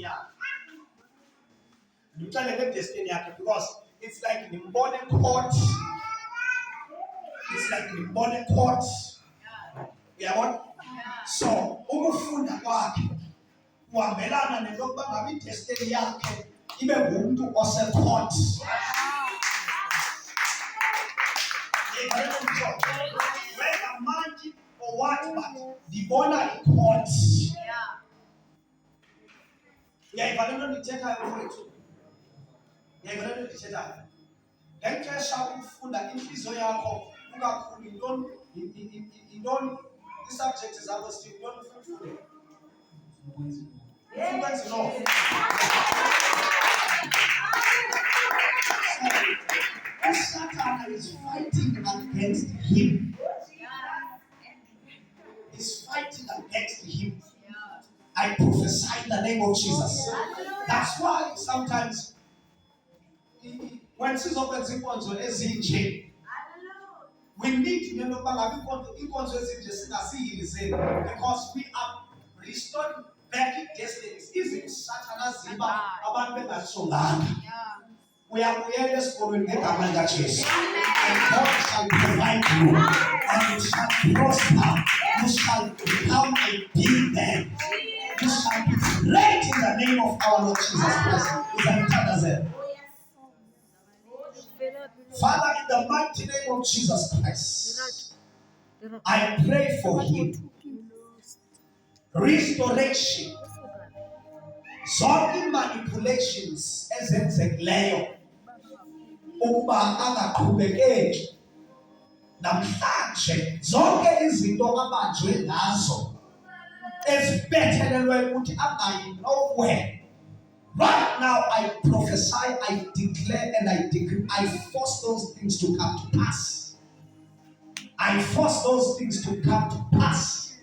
yakhe. Ndimxelele ngedestiny yakhe because it's like ndimbone court. It's like ndimbone court. Uyabona? So ukufunda kwakhe kuhambelana nento yokuba ngabe idestiny yakhe ibe ngumntu osecourt. Whether magic or what, but ndibona icourt. Uyayiva le nto ndithethayo mfowethu? Uyayiva le nto ndithethayo? Ngexesha ufunda intliziyo yakho ukakhulu yintoni ii-subjects zakho sithi yintoni ufunde? Frequency law. Satan is fighting against him. He's fighting against him. I prophesy in the name of Jesus. That's why sometimes when sizokwenza inkonzo ezinje, we need to know about inkonzo ezinje singasiyilizeni because we are restoring back destinies. Isn't Satan ziba abantu bengasonganga? Uyabuyela esikolweni ngegama likaJesu. And God shall provide you and you shall prosper. You shall become a big man. You shall be great in the name of our Lord Jesus Christ. Father, in the mighty name of Jesus Christ, I pray for him. Restoration. Zonke manipulations ezenzekileyo ukuba angaqhubekeki namhlanje, zonke izinto abanjwe ngazo ezibethelelwe ukuthi angayi nowhere. Right now I prophesy, I declare and I decree, I force those things to come to pass. I force those things to come to pass.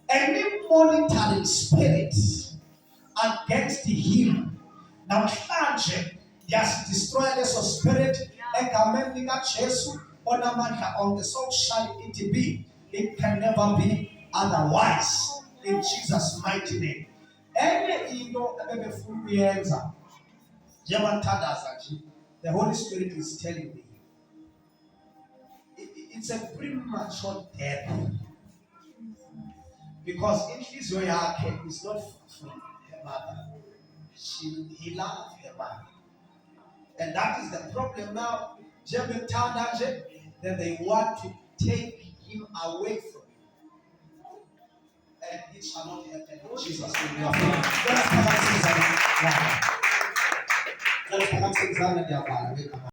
Any monitoring spirit against him namhlanje destroy leso spirit egameni likaJesu onamandla onke. So shall it be. It can never be otherwise in Jesus' mighty name. Enye into ebefuna ukuyenza njengoba ngithandaza nje, the Holy Spirit is telling me it's a premature death because inhliziyo yakhe is not from her mother. He loved her mother, and that is the problem now. Then they want to take him away from him, and it shall not happen. Jesus will be afraid. Let's come and sing.